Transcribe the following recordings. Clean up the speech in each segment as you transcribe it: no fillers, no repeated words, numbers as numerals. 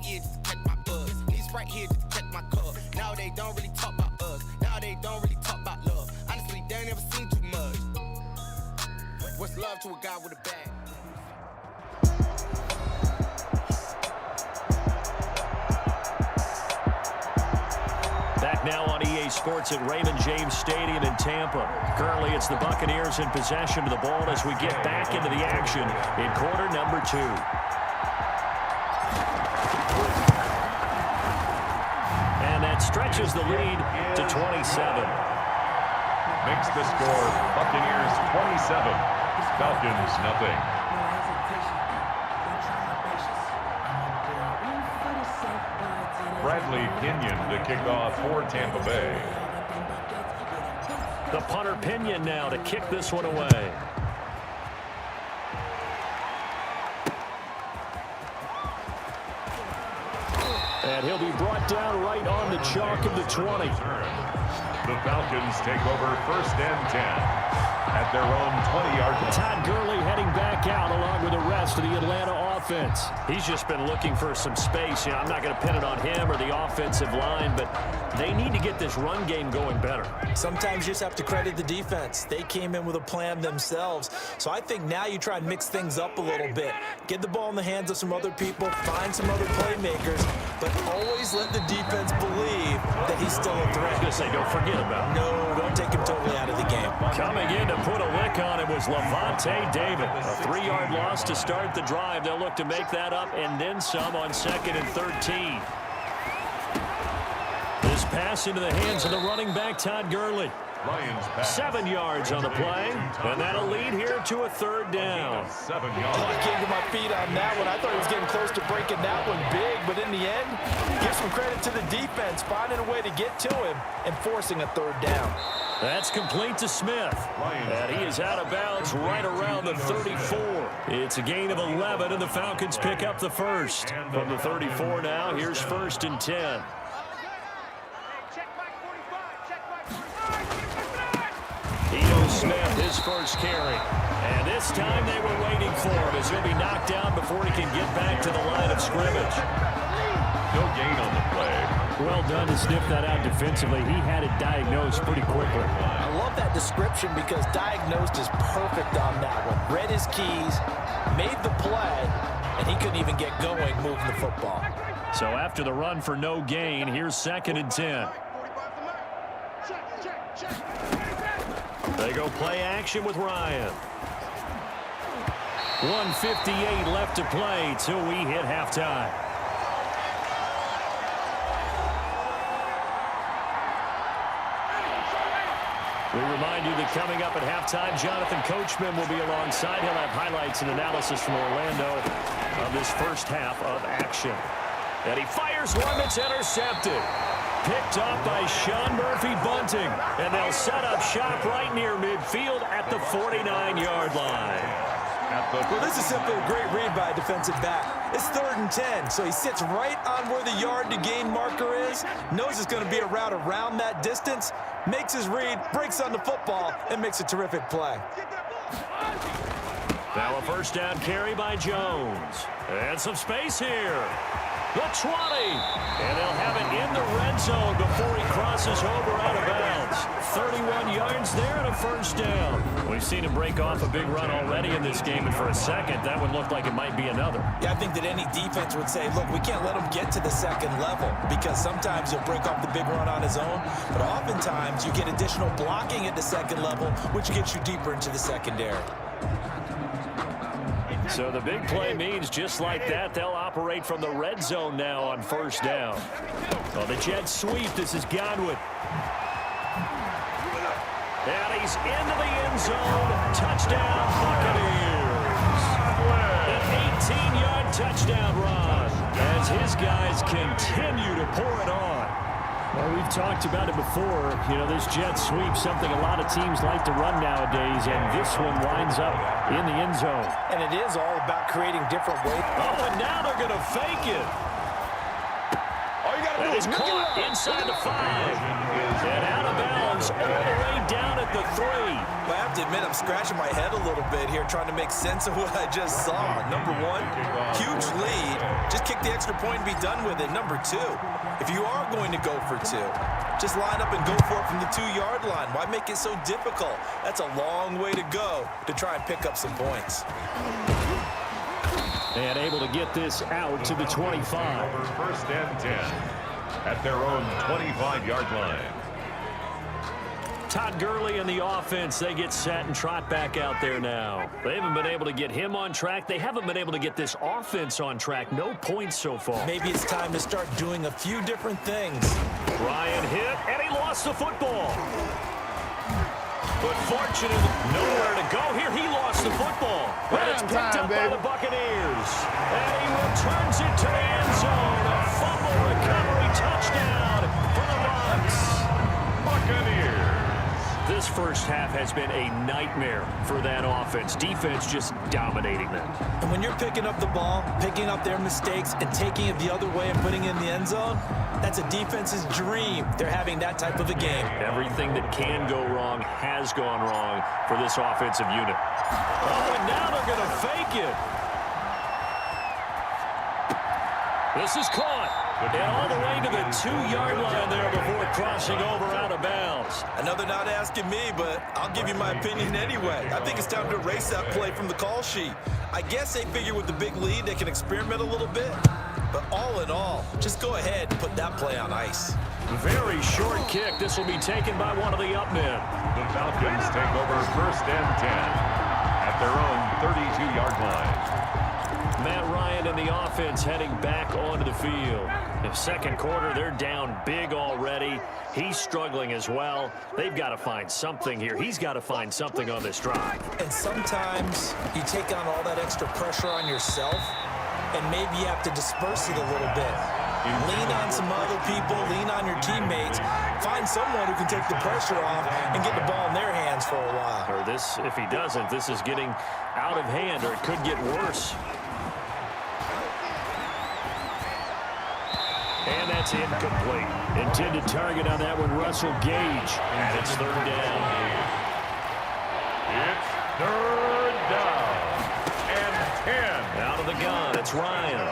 ears just to catch my buzz. These right here just to catch my cub. Now they don't really talk about us. Now they don't really talk about love. Honestly, they ain't never seen too much. What's love to a guy with a bag? Back now on EA Sports at Raymond James Stadium in Tampa. Currently, it's the Buccaneers in possession of the ball as we get back into the action in quarter number 2. And that stretches the lead to 27. Makes the score Buccaneers 27, Falcons nothing. Bradley Pinion to kick off for Tampa Bay. The punter Pinion now to kick this one away. And he'll be brought down right on the chalk of the 20. The Falcons take over first and 10 at their own 20-yard line. Todd Gurley heading back out along with the rest of the Atlanta offense. He's just been looking for some space. You know, I'm not going to pin it on him or the offensive line, but they need to get this run game going better. Sometimes you just have to credit the defense. They came in with a plan themselves. So I think now you try and mix things up a little bit. Get the ball in the hands of some other people, find some other playmakers, but always let the defense believe that he's still a threat. I was going to say, don't forget about him. No, don't take him totally out of the game. Coming in to put a lick on it was Levante David. A 3-yard loss to start the drive. They'll look to make that up and then some on 2nd and 13. This pass into the hands of the running back, Todd Gurley. 7 yards on the play, and that'll lead here to a 3rd down. 7 yards. Oh, I can't get my feet on that one. I thought he was getting close to breaking that one big, but in the end, give some credit to the defense, finding a way to get to him and forcing a 3rd down. That's complete to Smith, and he is out of bounds right around the 34. It's a gain of 11, and the Falcons pick up the first. From the 34 now, here's 1st and 10. Ito Smith, his first carry. And this time they were waiting for him as he'll be knocked down before he can get back to the line of scrimmage. No gain on the play. Well done to sniff that out defensively. He had it diagnosed pretty quickly. I love that description because diagnosed is perfect on that one. Read his keys, made the play, and he couldn't even get going moving the football. So after the run for no gain, here's 2nd and 10. They go play action with Ryan. 1:58 left to play till we hit halftime. We remind you that coming up at halftime, Jonathan Coachman will be alongside. He'll have highlights and analysis from Orlando of this first half of action. And he fires one that's intercepted. Picked up by Sean Murphy-Bunting. And they'll set up shop right near midfield at the 49-yard line. Well, this is simply a great read by a defensive back. It's 3rd and 10, so he sits right on where the yard-to-gain marker is, knows it's going to be a route around that distance, makes his read, breaks on the football, and makes a terrific play. Now a first down carry by Jones. And some space here. The 20. And they'll have it in the red zone before he crosses over out of bounds. 31 yards there and a first down. We've seen him break off a big run already in this game, and for a second, that one looked like it might be another. Yeah, I think that any defense would say, look, we can't let him get to the 2nd level because sometimes he'll break off the big run on his own, but oftentimes you get additional blocking at the 2nd level, which gets you deeper into the secondary. So the big play means just like that, they'll operate from the red zone now on first down. On the jet sweep, this is Godwin. And he's into the end zone. Touchdown, Buccaneers. An 18-yard touchdown run as his guys continue to pour it on. Well, we've talked about it before. You know, this jet sweep, something a lot of teams like to run nowadays, and this one winds up in the end zone. And it is all about creating different ways. Oh, and now they're going to fake it. All you got to do is caught inside the 5. And out of bounds all the way down at the 3. I have to admit, I'm scratching my head a little bit here trying to make sense of what I just saw. Number one, huge lead. Just just kick the extra point and be done with it. Number 2, if you are going to go for 2, just line up and go for it from the 2-yard line. Why make it so difficult? That's a long way to go to try and pick up some points. And able to get this out to the 25. Over first and 10 at their own 25-yard line. Todd Gurley and the offense, they get set and trot back out there now. They haven't been able to get him on track. They haven't been able to get this offense on track. No points so far. Maybe it's time to start doing a few different things. Ryan hit, and he lost the football. But fortunately, nowhere to go here. He lost the football. And it's picked up by the Buccaneers. And he returns it to the end zone. A fumble recovery touchdown for the Bucs. Buccaneers. This first half has been a nightmare for that offense. Defense just dominating them. And when you're picking up the ball, picking up their mistakes, and taking it the other way and putting it in the end zone, that's a defense's dream. They're having that type of a game. Everything that can go wrong has gone wrong for this offensive unit. Oh, and now they're going to fake it. This is caught. And all the way to the 2-yard line there before crossing over out of bounds. Another not asking me, but I'll give you my opinion anyway. I think it's time to erase that play from the call sheet. I guess they figure with the big lead they can experiment a little bit. But all in all, just go ahead and put that play on ice. Very short kick. This will be taken by one of the up men. The Falcons take over first and 10 at their own 32-yard line. Matt Ryan and the offense heading back onto the field. In second quarter, they're down big already. He's struggling as well. They've got to find something here. He's got to find something on this drive. And sometimes you take on all that extra pressure on yourself, and maybe you have to disperse it a little bit. Lean on some other people, lean on your teammates, find someone who can take the pressure off and get the ball in their hands for a while. Or this, if he doesn't, this is getting out of hand, or it could get worse. And that's incomplete. Intended target on that one, Russell Gage. And it's third down. It's third down and 10. Out of the gun, it's Ryan.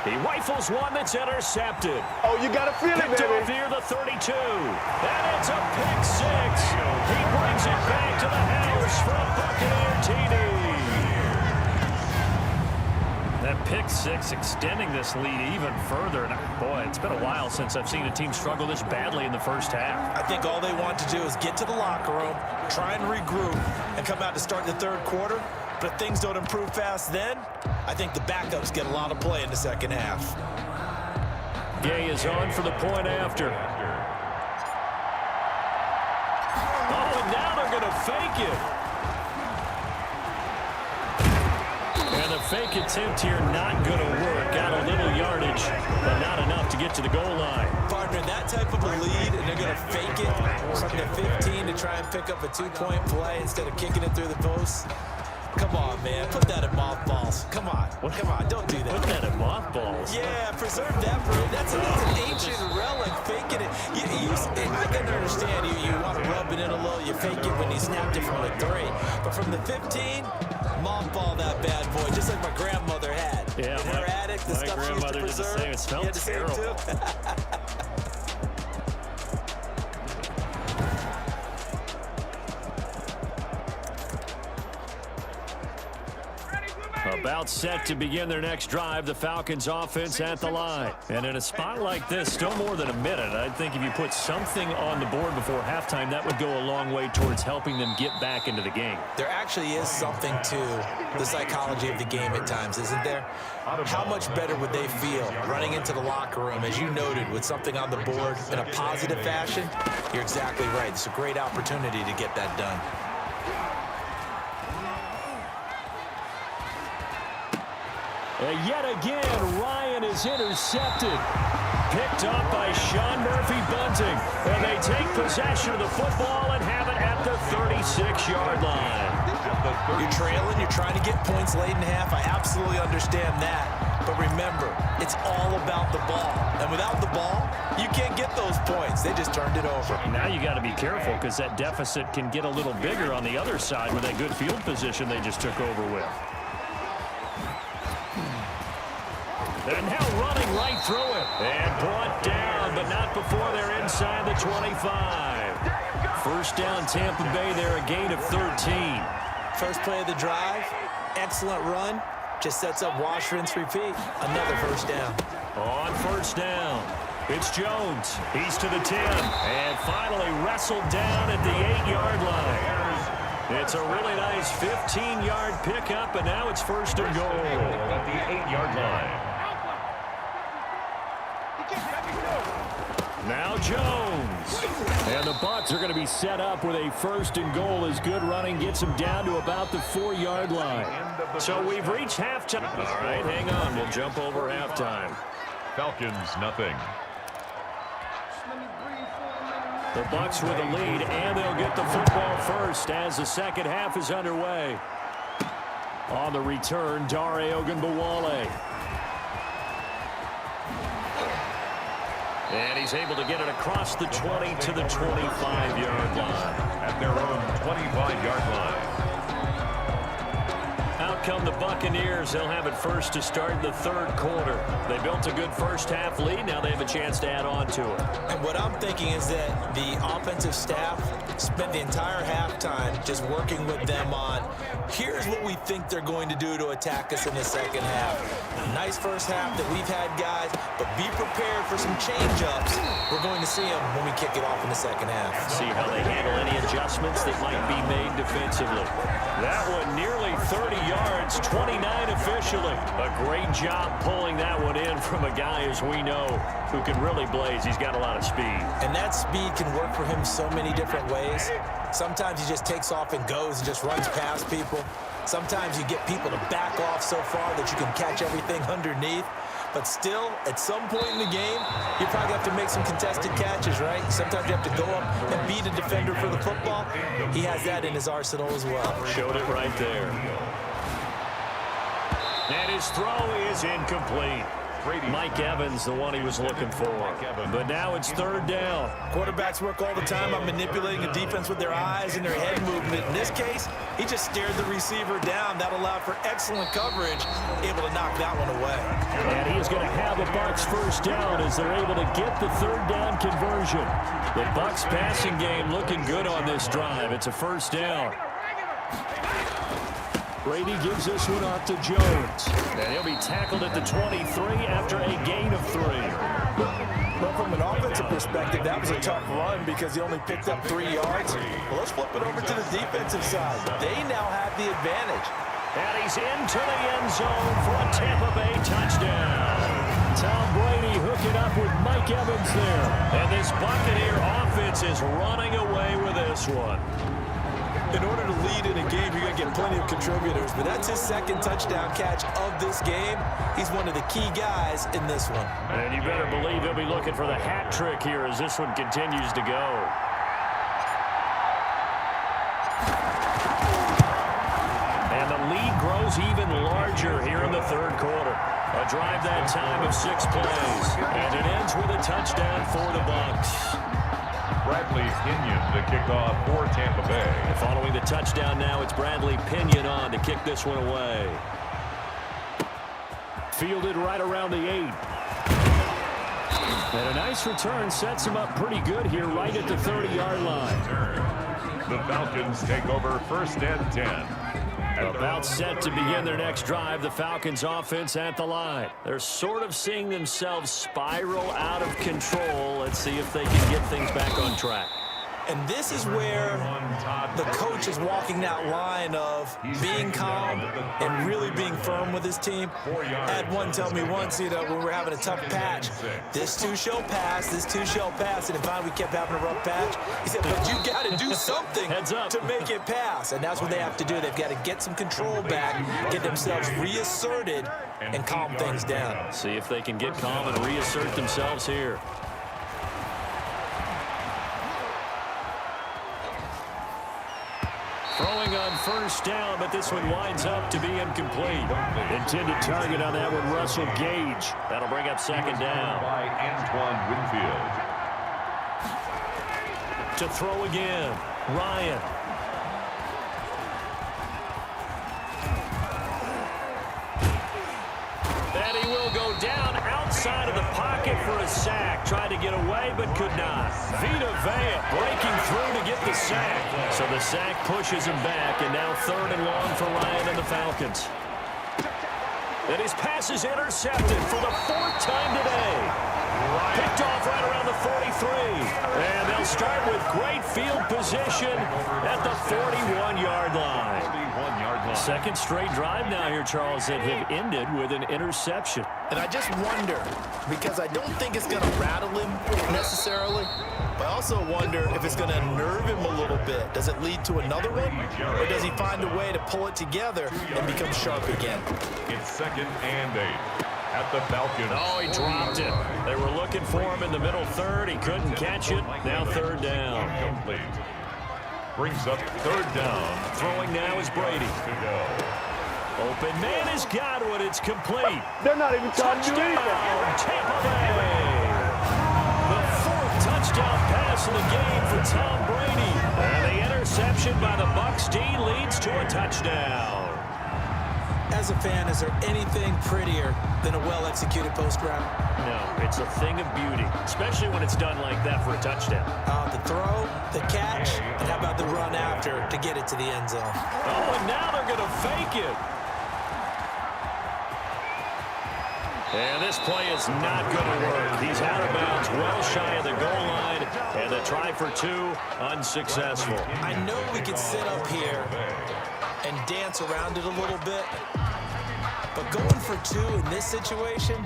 He rifles one that's intercepted. Oh, you got to feel it, Picked baby. off near the 32. And it's a pick six. He brings it back to the house for a Buccaneer TD. That pick six extending this lead even further. And boy, it's been a while since I've seen a team struggle this badly in the first half. I think all they want to do is get to the locker room, try and regroup, and come out to start the third quarter. But if things don't improve fast then, I think the backups get a lot of play in the second half. Gay is on for the point after. Oh, and now they're going to fake it. And the fake attempt here not going to work. Got a little yardage, but not enough to get to the goal line. Partner, that type of a lead, and they're going to fake it from the 15 to try and pick up a 2-point play instead of kicking it through the post. Come on, man. Put that in mothballs. Come on. Come on. Don't do that. Put that in mothballs. Yeah, preserve that for it. That's an ancient relic, faking it. I can understand you want to rub it in a little. You fake it when you snapped it from the 3. But from the 15, mothball that bad boy, just like my grandmother had. Yeah, in her attic, the stuff she used to did the preserve. same. It smelled terrible. About set to begin their next drive, the Falcons offense at the line. And in a spot like this, still more than a minute, I think if you put something on the board before halftime, that would go a long way towards helping them get back into the game. There actually is something to the psychology of the game at times, isn't there? How much better would they feel running into the locker room, as you noted, with something on the board in a positive fashion? You're exactly right. It's a great opportunity to get that done. And yet again, Ryan is intercepted. Picked up by Sean Murphy-Bunting. And they take possession of the football and have it at the 36-yard line. You're trailing. You're trying to get points late in half. I absolutely understand that. But remember, it's all about the ball. And without the ball, you can't get those points. They just turned it over. Now you got to be careful because that deficit can get a little bigger on the other side with that good field position they just took over with. And now running right through it. And brought down, but not before they're inside the 25. First down, Tampa Bay there, a gain of 13. First play of the drive, excellent run. Just sets up wash, rinse, repeat. Another first down. On first down, it's Jones. He's to the 10. And finally wrestled down at the 8-yard line. It's a really nice 15-yard pickup, and now it's first and goal. At the 8-yard line. Now Jones. And the Bucs are going to be set up with a first and goal as good running gets them down to about the 4-yard line. So we've reached halftime. All right, hang on. We'll jump over halftime. Falcons, nothing. The Bucs with the lead, and they'll get the football first as the second half is underway. On the return, Dare Ogunbowale. And he's able to get it across the 20 to the 25-yard line. At their own 25-yard line. Out come the Buccaneers. They'll have it first to start the third quarter. They built a good first-half lead. Now they have a chance to add on to it. And what I'm thinking is that the offensive staff spent the entire halftime just working with them on, here's what we think they're going to do to attack us in the second half. Nice first half that we've had, guys, but be prepared for some change-ups. We're going to see them when we kick it off in the second half. See how they handle any adjustments that might be made defensively. That one nearly 30 yards, 29 officially. A great job pulling that one in from a guy, as we know, who can really blaze. He's got a lot of speed. And that speed can work for him so many different ways. Sometimes he just takes off and goes and just runs past people. Sometimes you get people to back off so far that you can catch everything underneath. But still, at some point in the game, you probably have to make some contested catches, right? Sometimes you have to go up and beat a defender for the football. He has that in his arsenal as well. Showed it right there. And his throw is incomplete. Mike Evans, the one he was looking for. But now it's third down. Quarterbacks work all the time on manipulating a defense with their eyes and their head movement. In this case, he just stared the receiver down. That allowed for excellent coverage, able to knock that one away. And he is going to have the Bucs first down as they're able to get the third down conversion. The Bucs passing game looking good on this drive. It's a first down. Brady gives this one off to Jones. And he'll be tackled at the 23 after a gain of 3. But from an offensive perspective, that was a tough run because he only picked up 3 yards. Well, let's flip it over to the defensive side. They now have the advantage. And he's into the end zone for a Tampa Bay touchdown. Tom Brady hooking up with Mike Evans there. And this Buccaneer offense is running away with this one. In order to lead in a game, you're going to get plenty of contributors, but that's his second touchdown catch of this game. He's one of the key guys in this one. And you better believe he'll be looking for the hat trick here as this one continues to go. And the lead grows even larger here in the third quarter. A drive that time of 6 plays. And it ends with a touchdown for the Bucs. Bradley Pinion to kick off for Tampa Bay. And following the touchdown now, it's Bradley Pinion on to kick this one away. Fielded right around the 8. And a nice return sets him up pretty good here right at the 30-yard line. The Falcons take over first and 10. About set to begin their next drive, the Falcons offense at the line. They're sort of seeing themselves spiral out of control. Let's see if they can get things back on track. And this is where the coach is walking that line of being calm and really being firm with his team. I had one tell me once, when we're having a tough patch, this too shall pass, this too shall pass. And finally we kept having a rough patch. He said, but you got to do something to make it pass. And that's what they have to do. They've got to get some control back, get themselves reasserted, and calm things down. See if they can get calm and reassert themselves here. Throwing on first down, but this one winds up to be incomplete. Intended target on that one, Russell Gage. That'll bring up second down. By Antoine Winfield. To throw again, Ryan. And he will go down for a sack. Tried to get away, but could not. Vita Vea breaking through to get the sack. So the sack pushes him back, and now 3rd and long for Ryan and the Falcons. And his pass is intercepted for the 4th time today. Picked off right around the 43. And they'll start with great field position at the 41-yard line. 41-yard line. Second straight drive now here, Charles, that have ended with an interception. And I just wonder, because I don't think it's going to rattle him necessarily, but I also wonder if it's going to unnerve him a little bit. Does it lead to another one? Or does he find a way to pull it together and become sharp again? It's 2nd and 8 at the Falcons. Oh, he dropped it. They were looking for him in the middle 3rd. He couldn't catch it. Now 3rd down. Complete. Brings up 3rd down. Throwing now is Brady. To go. Open man has got it. It's complete. They're not even trying to do anything. Tampa Bay. The 4th touchdown pass in the game for Tom Brady. And the interception by the Bucs D leads to a touchdown. As a fan, is there anything prettier than a well-executed post route? No, it's a thing of beauty, especially when it's done like that for a touchdown. The throw, the catch, and how about the run after to get it to the end zone? Oh, and now they're going to fake it. And this play is not going to work. He's out of bounds, well shy of the goal line, and the try for 2 unsuccessful. I know we could sit up here and dance around it a little bit, but going for 2 in this situation,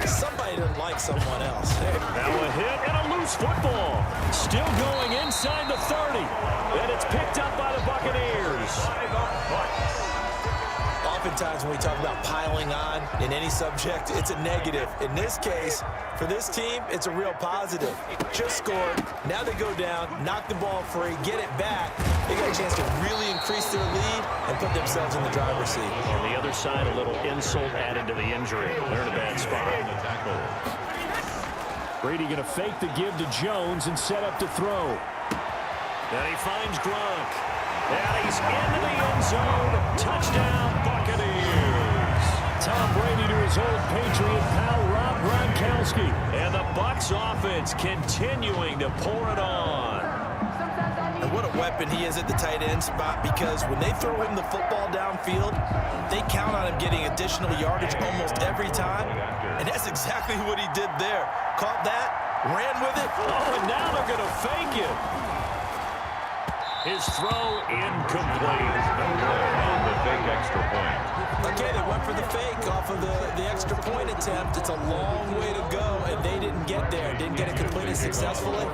somebody doesn't like someone else. Now a hit and a loose football. Still going inside the 30, and it's picked up by the Buccaneers. Oftentimes when we talk about piling on in any subject, it's a negative. In this case, for this team, it's a real positive. Just scored. Now they go down, knock the ball free, get it back. They got a chance to really increase their lead and put themselves in the driver's seat. On the other side, a little insult added to the injury. They're in a bad spot. Brady going to fake the give to Jones and set up to throw. And he finds Gronk. And he's into the end zone. Touchdown, Buccaneers. Tom Brady to his old Patriot pal, Rob Gronkowski. And the Bucs offense continuing to pour it on. And what a weapon he is at the tight end spot, because when they throw him the football downfield, they count on him getting additional yardage almost every time. And that's exactly what he did there. Caught that, ran with it. Oh, and now they're going to fake it. His throw incomplete. And the fake extra point. Okay, they went for the fake off of the extra point attempt. It's a long way to go, and they didn't get there. Didn't get it completed successfully.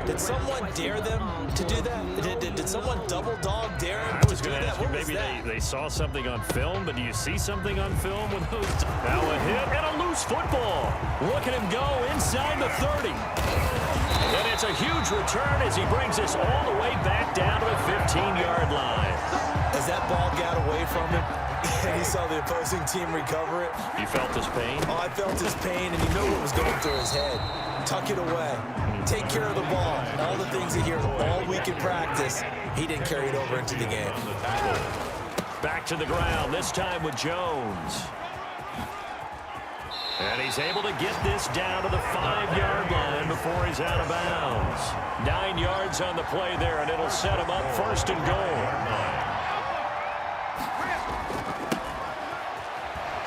Did someone dare them to do that? Did someone double dog dare him to do that? What was maybe that? they saw something on film, but do you see something on film with those? Now a hit and a loose football. Look at him go inside the 30. And it's a huge return as he brings us all the way back down to the 15-yard line. As that ball got away from him, and he saw the opposing team recover it. You felt his pain? Oh, I felt his pain, and you know what was going through his head. Tuck it away. Take care of the ball. All the things that he hears all week in practice, he didn't carry it over into the game. Back to the ground, this time with Jones. And he's able to get this down to the 5-yard line before he's out of bounds. 9 yards on the play there, and it'll set him up 1st and goal.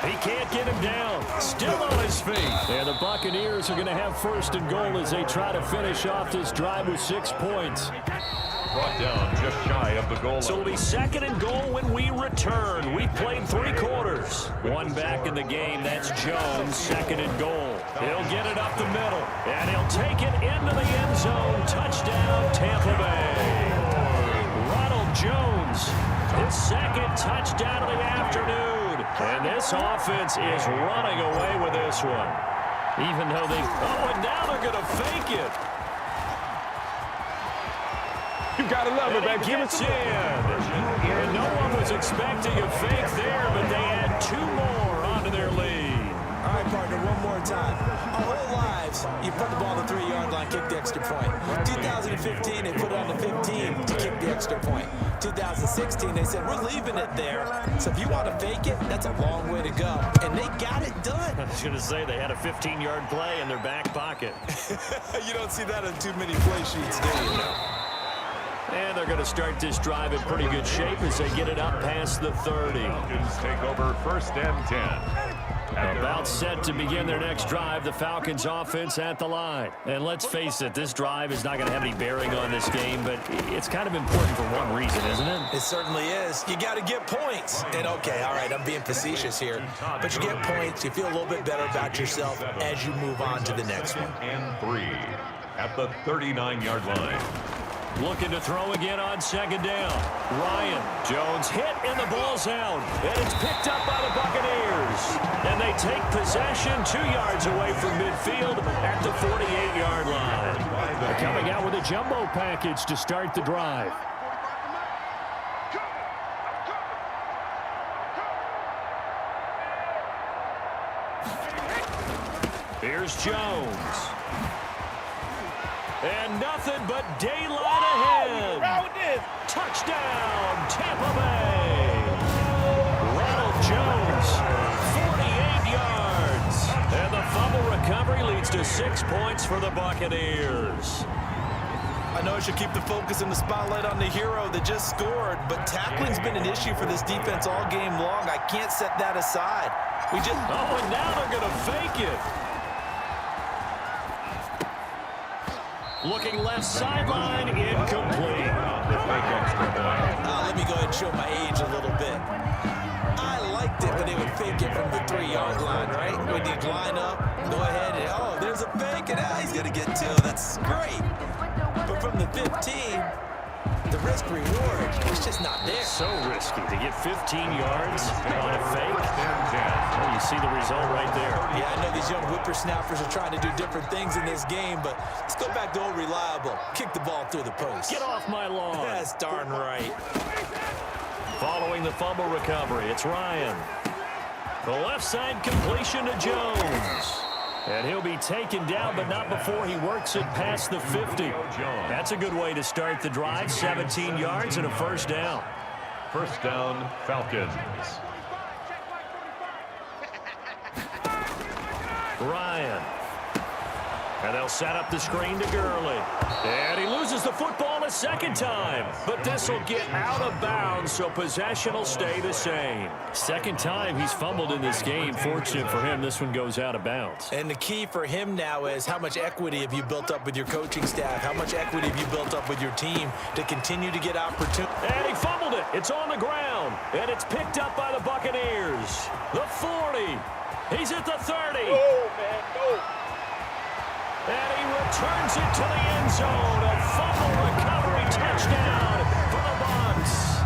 He can't get him down. Still on his feet. And the Buccaneers are going to have 1st and goal as they try to finish off this drive with 6 points. Brought down just shy of the goal line. So it'll be 2nd and goal when we return. We played 3 quarters. One back in the game. That's Jones, 2nd and goal. He'll get it up the middle, and he'll take it into the end zone. Touchdown, Tampa Bay. Ronald Jones, his 2nd touchdown of the afternoon. And this offense is running away with this one. Even though they... Oh, and now they're going to fake it. You gotta love it, baby. Gets in. And no one was expecting a fake there, but they add 2 more onto their lead. All right, partner, one more time. Our whole lives, moves. You put the ball on the 3-yard line, kick the extra point. 2015, they put it on the 15 to kick the extra point. 2016, they said, we're leaving it there. So if you want to fake it, that's a long way to go. And they got it done. I was going to say they had a 15-yard play in their back pocket. You don't see that on too many play sheets, do you? And they're going to start this drive in pretty good shape as they get it up past the 30. Falcons take over 1st and 10. About set to begin their next drive, the Falcons offense at the line. And let's face it, this drive is not going to have any bearing on this game, but it's kind of important for one reason, isn't it? It certainly is. You got to get points. And okay, all right, I'm being facetious here, but you get points, you feel a little bit better about yourself as you move on to the next one. And 3 at the 39-yard line. Looking to throw again on 2nd down. Ryan Jones hit and the ball's out. And it's picked up by the Buccaneers. And they take possession 2 yards away from midfield at the 48-yard line. They're coming out with a jumbo package to start the drive. Here's Jones. And nothing but daylight ahead. Touchdown, Tampa Bay. Ronald Jones, 48 yards. And the fumble recovery leads to 6 points for the Buccaneers. I know I should keep the focus and the spotlight on the hero that just scored, but tackling's been an issue for this defense all game long. I can't set that aside. Oh, and now they're going to fake it. Looking left sideline, incomplete. Let me go ahead and show my age a little bit. I liked it when they would fake it from the 3-yard line, right? When you line up, go ahead and, oh, there's a fake, and he's going to get 2. That's great. But from the 15, the risk-reward is just not there. So risky to get 15 yards on a fake. Well, you see the result right there. Yeah, I know these young whippersnappers are trying to do different things in this game, but let's go back to old reliable. Kick the ball through the post. Get off my lawn. That's darn right. Following the fumble recovery, it's Ryan. The left side completion to Jones. And he'll be taken down, but not before he works it past the 50. That's a good way to start the drive. 17 yards and a 1st down. 1st down, Falcons. Ryan. And they'll set up the screen to Gurley. And he loses the football a 2nd time. But this will get out of bounds, so possession will stay the same. 2nd time he's fumbled in this game. Fortunate for him, this one goes out of bounds. And the key for him now is how much equity have you built up with your coaching staff? How much equity have you built up with your team to continue to get opportunity? And he fumbled it. It's on the ground. And it's picked up by the Buccaneers. The 40. He's at the 30. Oh, man, no. And he returns it to the end zone. A fumble recovery touchdown for the Bucs.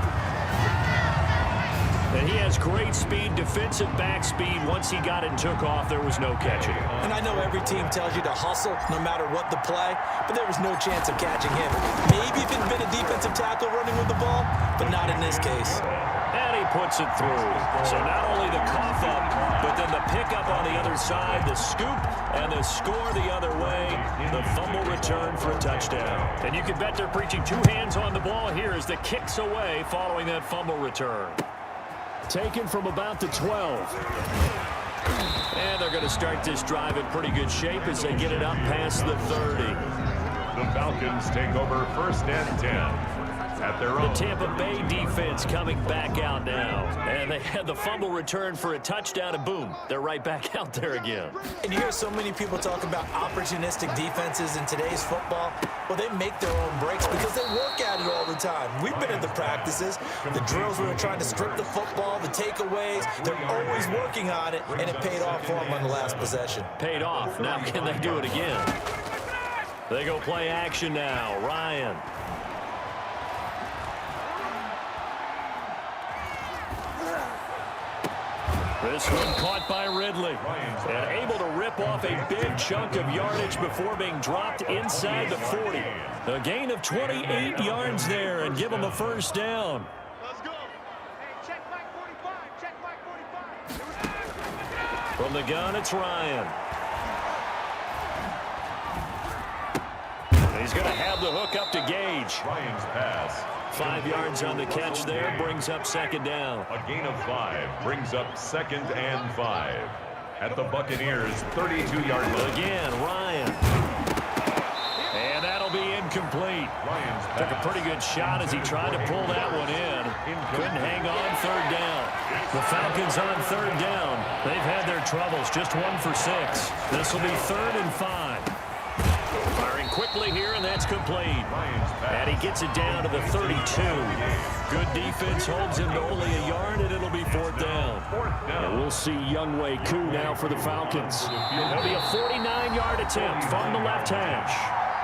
And he has great speed, defensive back speed. Once he got it and took off, there was no catching. And I know every team tells you to hustle no matter what the play, but there was no chance of catching him. Maybe if it had been a defensive tackle running with the ball, but not in this case. And he puts it through. So not only the cough up, but then the pickup on the other side, the scoop, and the score the other way. The fumble return for a touchdown. And you can bet they're preaching 2 hands on the ball here as the kick's away following that fumble return. Taken from about the 12. And they're going to start this drive in pretty good shape as they get it up past the 30. The Falcons take over 1st and 10. At their own. The Tampa Bay defense coming back out now. And they had the fumble return for a touchdown, and boom, they're right back out there again. And you hear so many people talk about opportunistic defenses in today's football. Well, they make their own breaks because they work at it all the time. We've been at the practices, the drills where they're trying to strip the football, the takeaways. They're always working on it, and it paid off for them on the last possession. Paid off. Now can they do it again? They go play action now. Ryan. This one caught by Ridley. And able to rip off a big chunk of yardage before being dropped inside the 40. A gain of 28 yards there and give them a 1st down. Let's go. Hey, check back 45. Check back 45. From the gun, it's Ryan. He's going to have the hook up to Gage. Ryan's pass. 5 yards on the catch there, brings up second down. A gain of 5 brings up 2nd and 5 at the Buccaneers' 32-yard line. Again, Ryan. And that'll be incomplete. Ryan's pass. Took a pretty good shot as he tried to pull that one in. Couldn't hang on 3rd down. The Falcons on 3rd down. They've had their troubles, just 1 for 6. This will be 3rd and 5. Firing quickly here, and that's complete. And he gets it down to the 32. Good defense holds him to only a yard, and it'll be 4th down. And we'll see Younghoe Koo now for the Falcons. It'll be a 49-yard attempt from the left hash.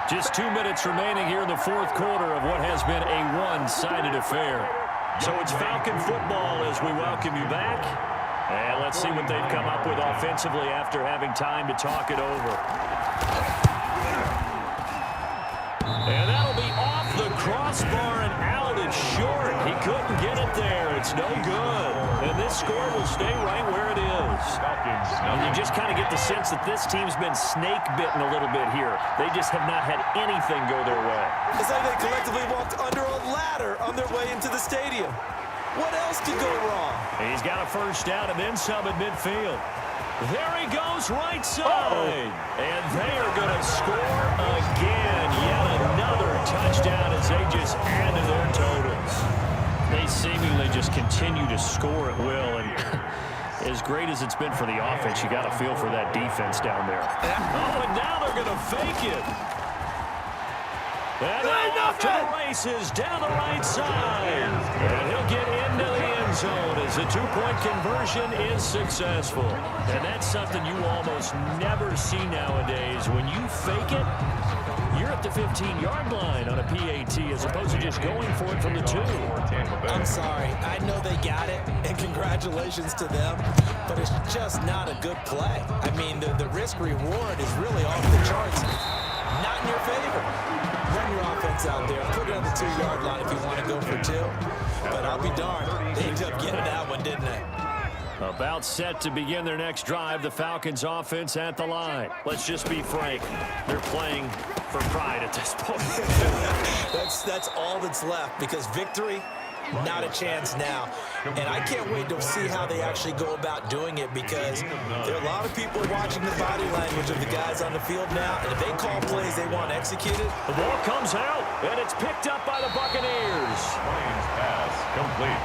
Just 2 minutes remaining here in the 4th quarter of what has been a one-sided affair. So it's Falcon football as we welcome you back. And let's see what they've come up with offensively after having time to talk it over. And that'll be off the crossbar and out. It's short. He couldn't get it there. It's no good. And this score will stay right where it is. And you just kind of get the sense that this team's been snake-bitten a little bit here. They just have not had anything go their way. It's like they collectively walked under a ladder on their way into the stadium. What else could go wrong? He's got a first down and then some at midfield. There he goes, right side. And they are going to score again. Yet another touchdown as they just add to their totals. They seemingly just continue to score at will. And as great as it's been for the offense, you got to feel for that defense down there. Oh, and now they're going to fake it. And off to the races down the right side. And he'll get into the end zone as the 2-point conversion is successful. And that's something you almost never see nowadays. When you fake it, you're at the 15-yard line on a PAT as opposed to just going for it from the 2. I'm sorry. I know they got it, and congratulations to them, but it's just not a good play. I mean, the risk-reward is really off the charts. Not in your favor. Run your offense out there. Put it on the 2-yard line if you want to go for 2. But I'll be darned. They ended up getting that one, didn't they? About set to begin their next drive, the Falcons offense at the line. Let's just be frank. They're playing for pride at this point. That's all that's left because victory, not a chance now. And I can't wait to see how they actually go about doing it because there are a lot of people watching the body language of the guys on the field now. And if they call plays they want executed. The ball comes out, and it's picked up by the Buccaneers. Ryan's pass complete.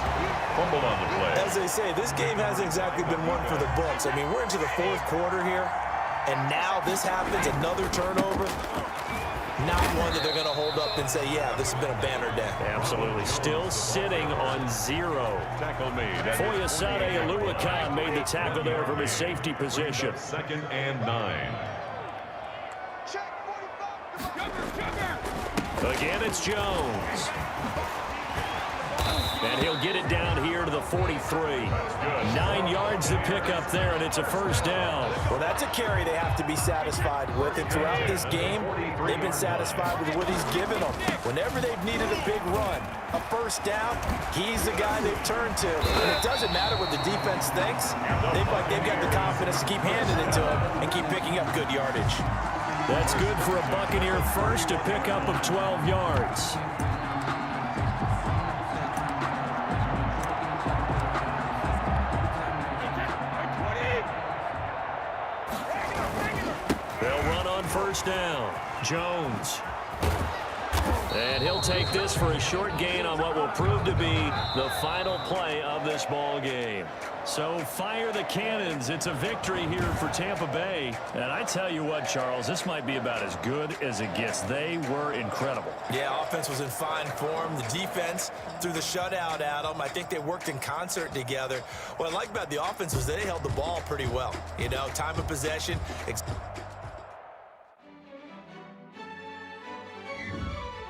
Fumbled on the play. As they say, this game hasn't exactly been one for the books. I mean, we're into the 4th quarter here, and now this happens, another turnover. Not one that they're going to hold up and say, yeah, this has been a banner day. Absolutely. Still sitting on 0. Tackle made. Foyesade Oluwakan made the tackle there from his safety position. 2nd and 9. Check 45. Again, it's Jones. And he'll get it down here to the 43. 9 yards to pick up there, and it's a first down. Well, that's a carry they have to be satisfied with. And throughout this game, they've been satisfied with what he's given them. Whenever they've needed a big run, a first down, he's the guy they've turned to. And it doesn't matter what the defense thinks. They've got the confidence to keep handing it to him and keep picking up good yardage. That's good for a Buccaneer first, a pickup of 12 yards. They'll run on first down. Jones. And he'll take this for a short gain on what will prove to be the final play of this ball game. So fire the cannons. It's a victory here for Tampa Bay. And I tell you what, Charles, this might be about as good as it gets. They were incredible. Yeah, offense was in fine form. The defense threw the shutout at them. I think they worked in concert together. What I like about the offense was they held the ball pretty well. You know, time of possession.